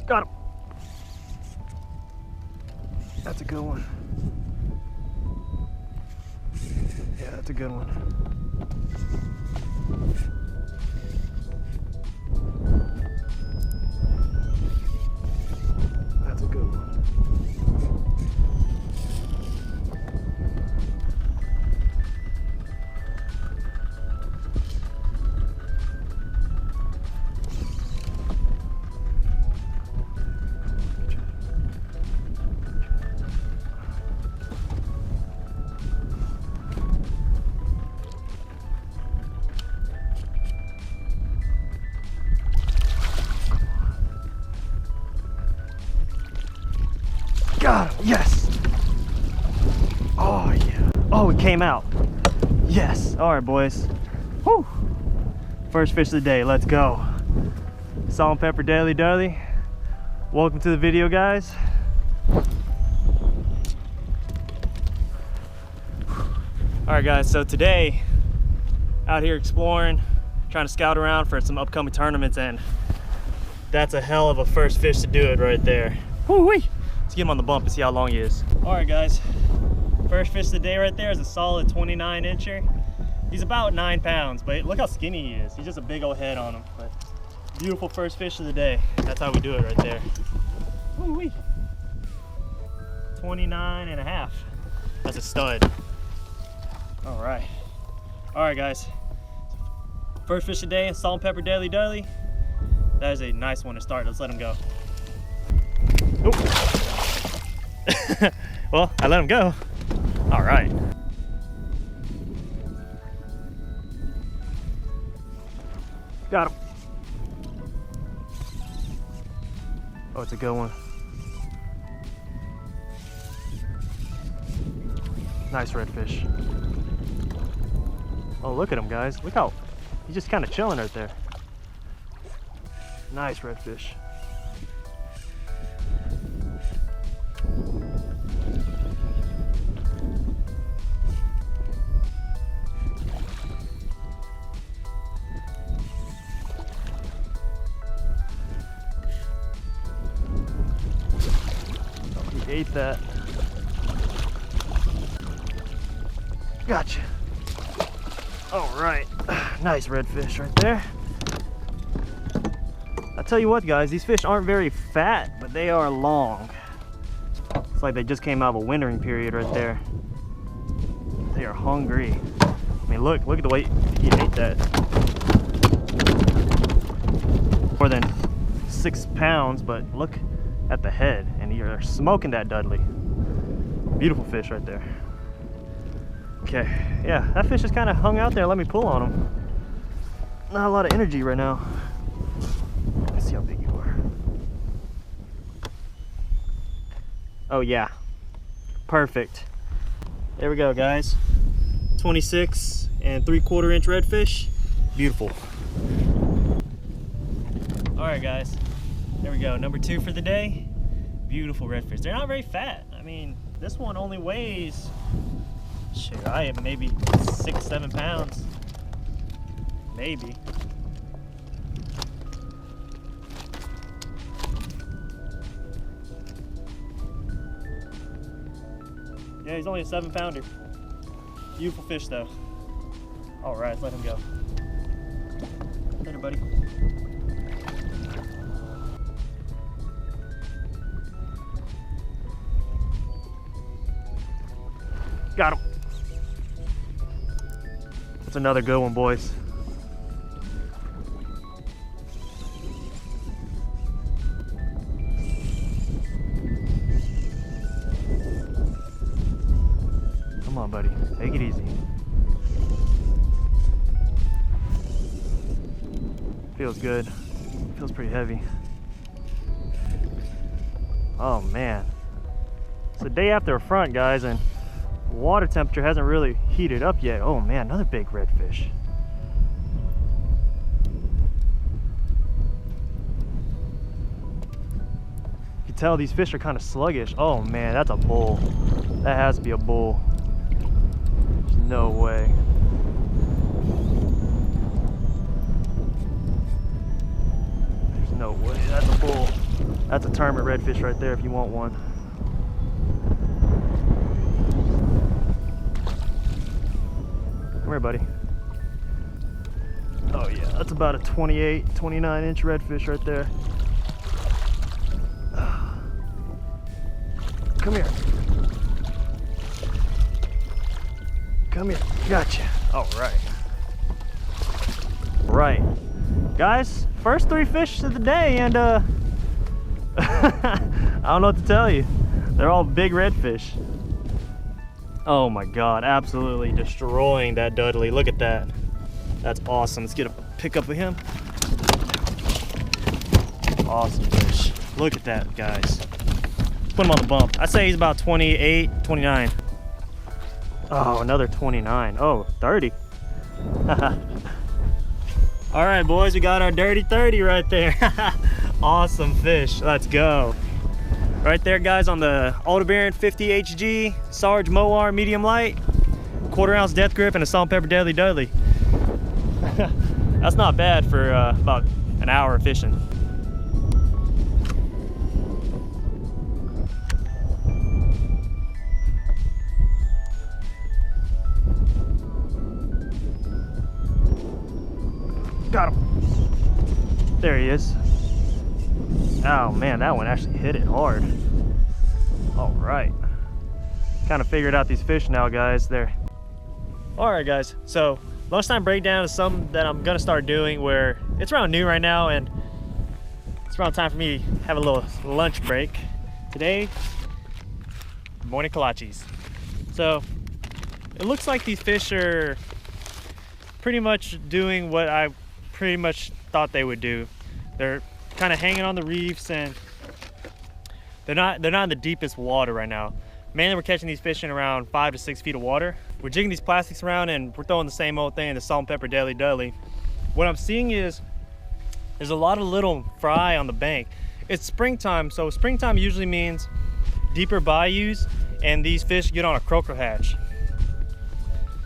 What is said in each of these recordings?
Got him. That's a good one. Yeah, that's a good one. That's a good one. Got him, yes. Oh yeah. Oh, it came out. Yes. All right, boys. Whew. First fish of the day, let's go. Salt and pepper daily daily. Welcome to the video, guys. All right, guys, so today, out here exploring, trying to scout around for some upcoming tournaments, and that's a hell of a first fish to do it right there. Woo-wee. Let's get him on the bump and see how long he is. All right, guys, first fish of the day right there is a solid 29 incher. He's about 9 pounds, but look how skinny he is. He's just a big old head on him. But beautiful first fish of the day. That's how we do it right there. Woo-wee. 29 and a half. That's a stud. All right, guys. First fish of the day, salt and pepper daily daily. That is a nice one to start. Let's let him go. Oh. Well, I let him go. All right. Got him. Oh, it's a good one. Nice redfish. Oh, look at him, guys. Look how he's just kind of chilling right there. Nice redfish. Ate that. Gotcha. All right, nice redfish right there. I tell you what, guys, these fish aren't very fat, but they are long. It's like they just came out of a wintering period right there. They are hungry. I mean, look at the way he ate that. More than 6 pounds, but look at the head, and you're smoking that Dudley. Beautiful fish right there. Okay, yeah, that fish just kind of hung out there. Let me pull on him. Not a lot of energy right now. Let's see how big you are. Oh yeah, perfect. There we go, guys. 26 3/4 inch redfish. Beautiful. All right, guys. There we go, number 2 for the day. Beautiful redfish. They're not very fat. I mean, this one only weighs, shoot, I am maybe 6-7 pounds. Maybe. Yeah, he's only a 7-pounder. Beautiful fish though. All right, let's let him go. Later, buddy. Got him. That's another good one, boys. Come on, buddy. Take it easy. Feels good. Feels pretty heavy. Oh, man. It's the day after a front, guys, and water temperature hasn't really heated up yet. Oh man, another big redfish. You can tell these fish are kind of sluggish. Oh man, that's a bull. That has to be a bull. There's no way. There's no way. That's a bull. That's a tournament redfish right there if you want one. Come here, buddy. Oh yeah, that's about a 28, 29 inch redfish right there. Come here. Come here, gotcha. All right. Right. Guys, first 3 fish of the day, and I don't know what to tell you. They're all big redfish. Oh my God, absolutely destroying that Dudley. Look at that. That's awesome. Let's get a pick up of him. Awesome fish. Look at that, guys. Let's put him on the bump. I say he's about 28, 29. Oh, another 29. Oh, 30. All right, boys, we got our dirty 30 right there. Awesome fish. Let's go. Right there, guys, on the Aldebaran 50 HG Sarge Moar medium light, 1/4 ounce death grip, and a salt and pepper deadly Dudley. That's not bad for about an hour of fishing. Got him. There he is. Oh man, that one actually hit it hard. All right. Kind of figured out these fish now, guys. There. All right, guys. So lunchtime breakdown is something that I'm gonna start doing where it's around noon right now, and it's around time for me to have a little lunch break. Today, morning kolaches. So it looks like these fish are pretty much doing what I pretty much thought they would do. They're kind of hanging on the reefs, and they're not in the deepest water right now. Mainly we're catching these fish in around 5 to 6 feet of water. We're jigging these plastics around, and we're throwing the same old thing, the salt and pepper deadly Dudley. What I'm seeing is there's a lot of little fry on the bank. It's springtime, so springtime usually means deeper bayous, and these fish get on a croaker hatch.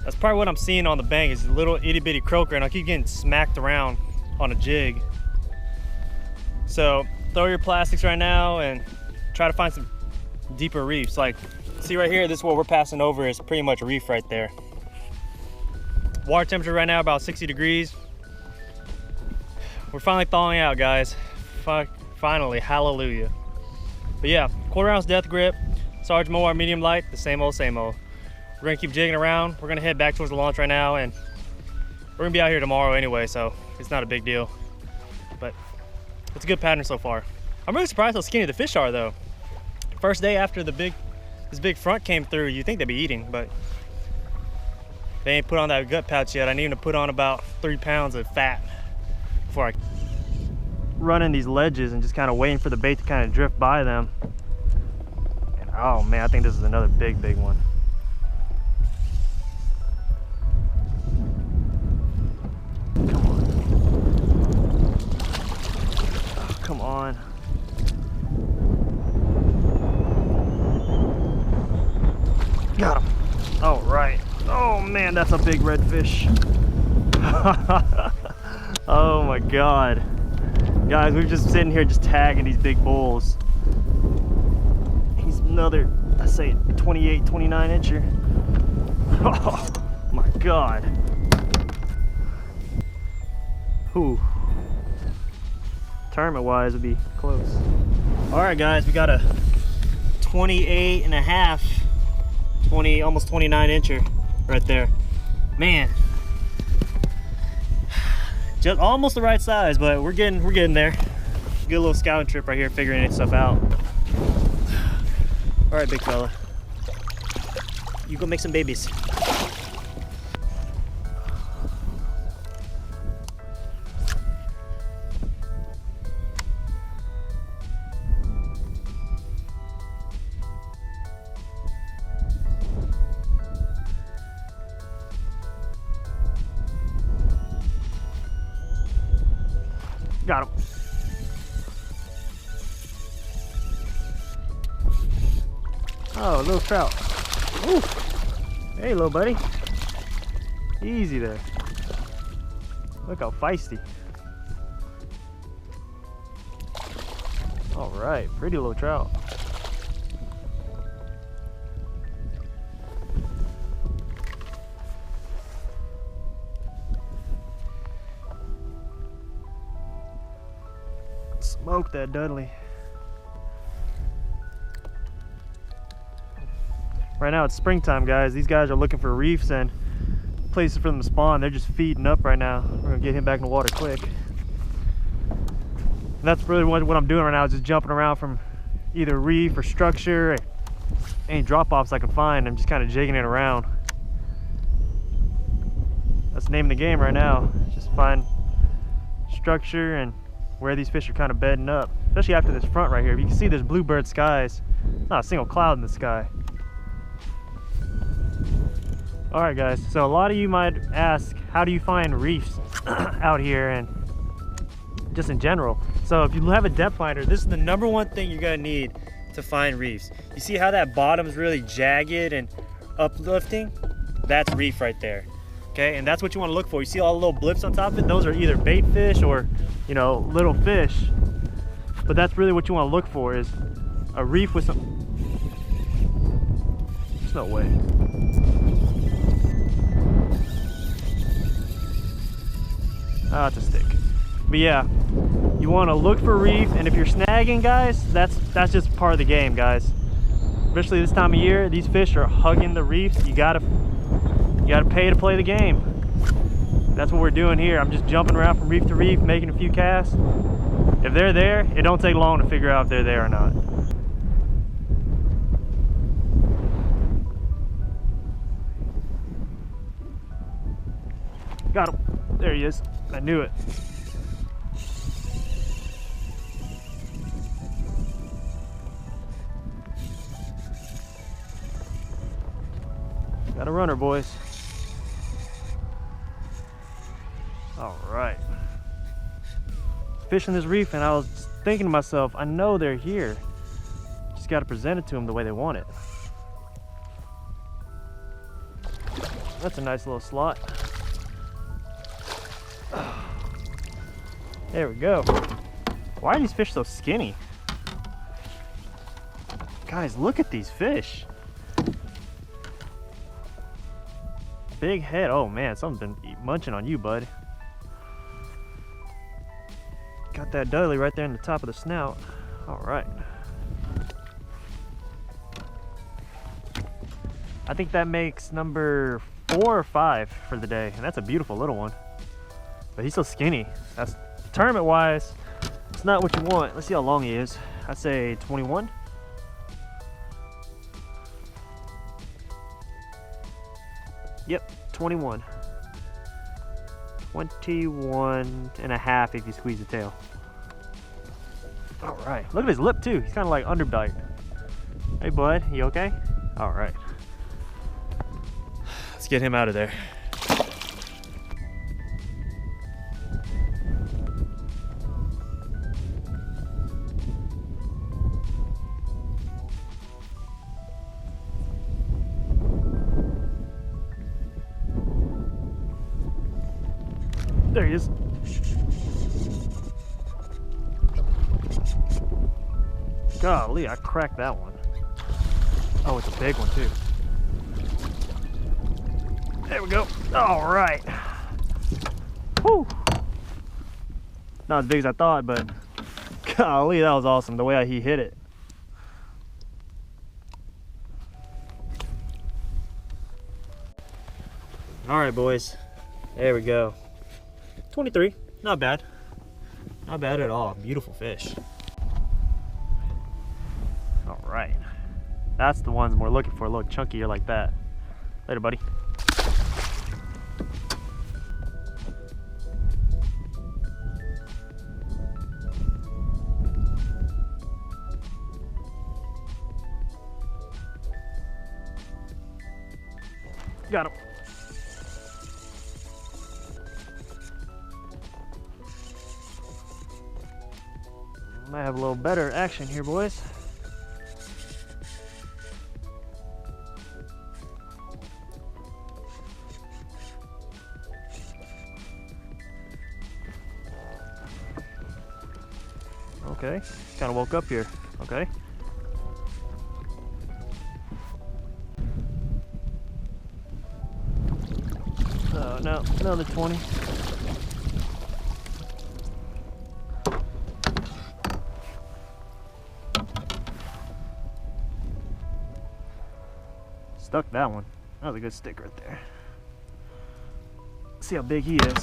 That's probably what I'm seeing on the bank, is a little itty bitty croaker, and I keep getting smacked around on a jig. So throw your plastics right now and try to find some deeper reefs. Like, see right here, this is what we're passing over is pretty much a reef right there. Water temperature right now about 60 degrees. We're finally thawing out, guys. Finally, hallelujah. But yeah, 1/4 ounce death grip, Sarge Moar medium light, the same old, same old. We're gonna keep jigging around. We're gonna head back towards the launch right now, and we're gonna be out here tomorrow anyway, so it's not a big deal. But it's a good pattern so far. I'm really surprised how skinny the fish are, though. First day after this big front came through, you think they'd be eating, but they ain't put on that gut pouch yet. I need them to put on about 3 pounds of fat before I run in these ledges and just kind of waiting for the bait to kind of drift by them. And oh man, I think this is another big one. Come on. Got him. All right. Oh man, that's a big redfish. Oh my God. Guys, we're just sitting here just tagging these big bulls. He's another, I say 28, 29 incher. Oh my God. Whew. Tournament wise, would be close. All right, guys, we got a 28 and a half, almost 29 incher right there. Man, just almost the right size, but we're getting there. Good little scouting trip right here, figuring stuff out. All right, big fella, you go make some babies. Got him. Oh, little trout. Ooh. Hey, little buddy. Easy there. Look how feisty. All right, pretty little trout. Smoke that Dudley. Right now it's springtime, guys. These guys are looking for reefs and places for them to spawn. They're just feeding up right now. We're gonna get him back in the water quick. And that's really what I'm doing right now, is just jumping around from either reef or structure, any drop-offs I can find. I'm just kind of jigging it around. That's the name of the game right now. Just find structure and where these fish are kind of bedding up, especially after this front right here. You can see there's bluebird skies. Not a single cloud in the sky. All right, guys, so a lot of you might ask, how do you find reefs out here and just in general? So if you have a depth finder, this is the #1 thing you're gonna need to find reefs. You see how that bottom is really jagged and uplifting? That's reef right there, okay? And that's what you wanna look for. You see all the little blips on top of it? Those are either bait fish or, you know, little fish. But that's really what you wanna look for, is a reef with some... There's no way. Ah, it's a stick. But yeah, you want to look for reef, and if you're snagging, guys, that's just part of the game, guys. Especially this time of year, these fish are hugging the reefs. You gotta pay to play the game. That's what we're doing here. I'm just jumping around from reef to reef, making a few casts. If they're there, it don't take long to figure out if they're there or not. Got him. There he is. I knew it. Got a runner, boys. All right. Fishing this reef, and I was thinking to myself, I know they're here. Just got to present it to them the way they want it. That's a nice little slot. There we go. Why are these fish so skinny? Guys, look at these fish. Big head. Oh man, something's been munching on you, bud. Got that Dudley right there in the top of the snout. All right. I think that makes number 4 or 5 for the day, and that's a beautiful little one. But he's so skinny. That's tournament wise, it's not what you want. Let's see how long he is. I'd say 21. Yep, 21. 21 and a half if you squeeze the tail. All right, look at his lip too. He's kind of like underbite. Hey bud, you okay? All right. Let's get him out of there. There he is. Golly, I cracked that one. Oh, it's a big one too. There we go. All right. Whew. Not as big as I thought, but golly, that was awesome, the way he hit it. All right, boys. There we go. 23, not bad. Not bad at all. Beautiful fish. All right. That's the ones we're looking for, a little chunkier like that. Later, buddy. Got him. Might have a little better action here, boys. Okay, kind of woke up here. Okay. Oh no, another 20. Stuck that one. That was a good stick right there. See how big he is.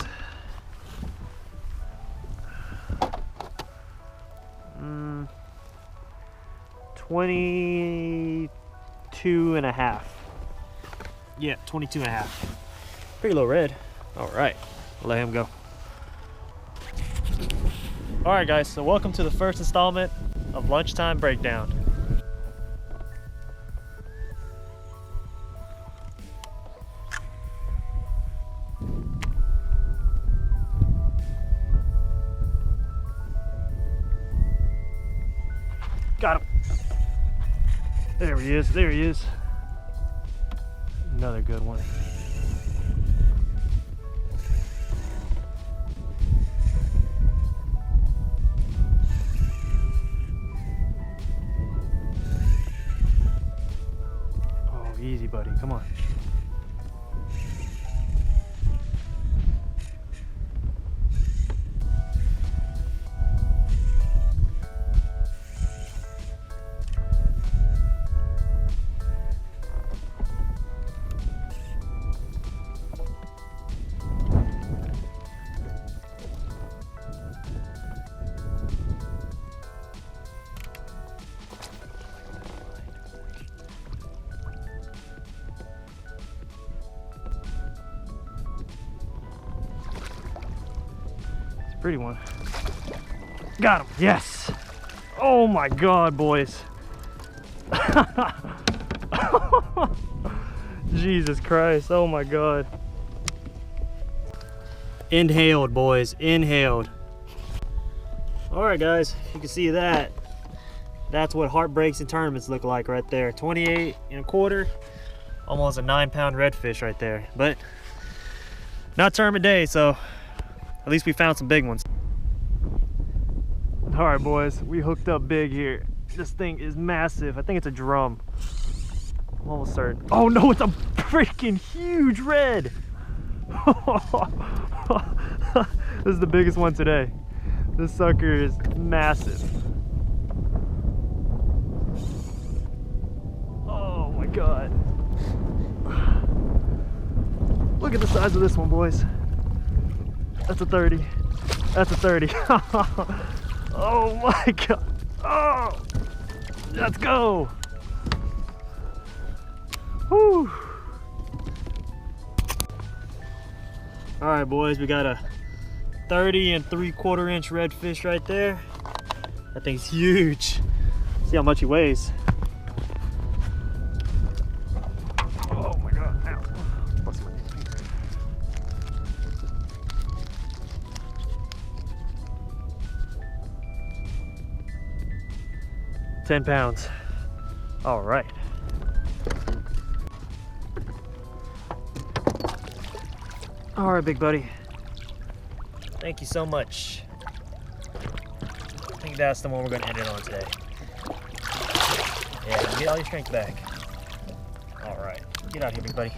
22 and a half. Yeah, 22 and a half. Pretty low red. All right, let him go. All right, guys, so welcome to the first installment of Lunchtime Breakdown. Got him. There he is, there he is. Another good one. Oh, easy, buddy, come on. Pretty one. Got him. Yes. Oh my God, boys. Jesus Christ. Oh my God. Inhaled, boys. Inhaled. All right, guys. You can see that. That's what heartbreaks in tournaments look like right there. 28 and a quarter. Almost a 9-pound redfish right there. But not tournament day, so at least we found some big ones. All right, boys, we hooked up big here. This thing is massive. I think it's a drum. I'm almost certain. Oh no, it's a freaking huge red. This is the biggest one today. This sucker is massive. Oh my God. Look at the size of this one, boys. That's a 30. That's a 30. Oh my God. Oh, let's go. Whew. All right, boys, we got a 30 and 3/4 inch redfish right there. That thing's huge. See how much he weighs. Oh my God. Ow. 10 pounds. All right. All right, big buddy. Thank you so much. I think that's the one we're going to end it on today. Yeah, get all your strength back. All right, get out of here, big buddy.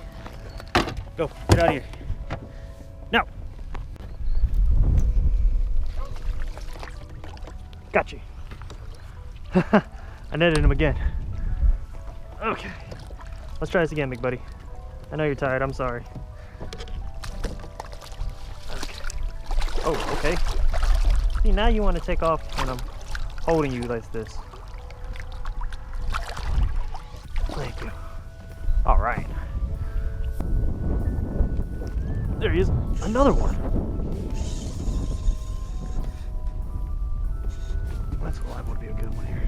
Go, get out of here. Now. Got you. I netted him again. Okay, let's try this again, big buddy. I know you're tired, I'm sorry. Okay. Oh, okay. See, now you want to take off when I'm holding you like this. Thank you. All right. There he is, another one. That's a live would be a good one here.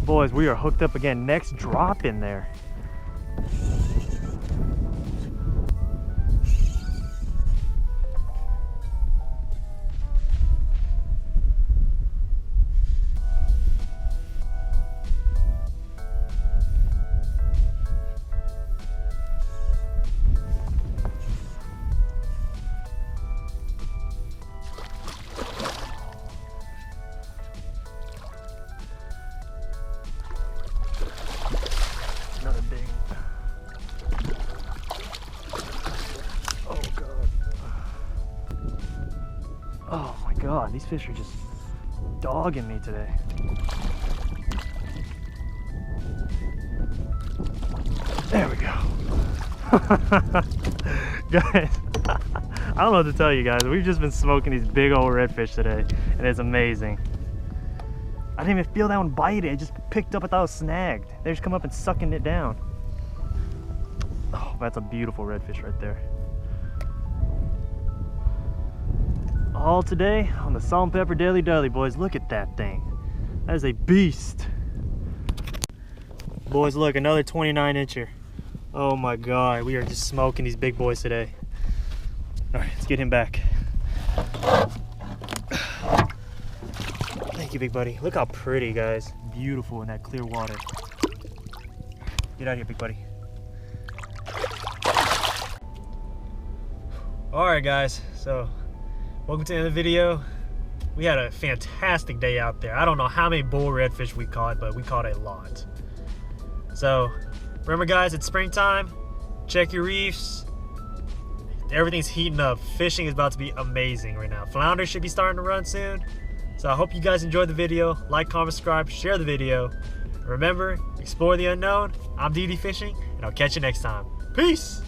Boys, we are hooked up again. Next drop in there. God, these fish are just dogging me today. There we go. Guys, I don't know what to tell you guys. We've just been smoking these big old redfish today, and it's amazing. I didn't even feel that one bite it. It just picked up. I thought it was snagged. They just come up and sucking it down. Oh, that's a beautiful redfish right there. All today on the Salt and Pepper Daily Dudley, boys. Look at that thing. That is a beast. Boys, look, another 29 incher. Oh my God, we are just smoking these big boys today. All right, let's get him back. Thank you, big buddy. Look how pretty, guys. Beautiful in that clear water. Get out of here, big buddy. All right, guys, so welcome to the end of the video. We had a fantastic day out there. I don't know how many bull redfish we caught, but we caught a lot. So remember, guys, it's springtime. Check your reefs. Everything's heating up. Fishing is about to be amazing right now. Flounder should be starting to run soon. So I hope you guys enjoyed the video. Like, comment, subscribe, share the video. Remember, explore the unknown. I'm DD Fishing, and I'll catch you next time. Peace!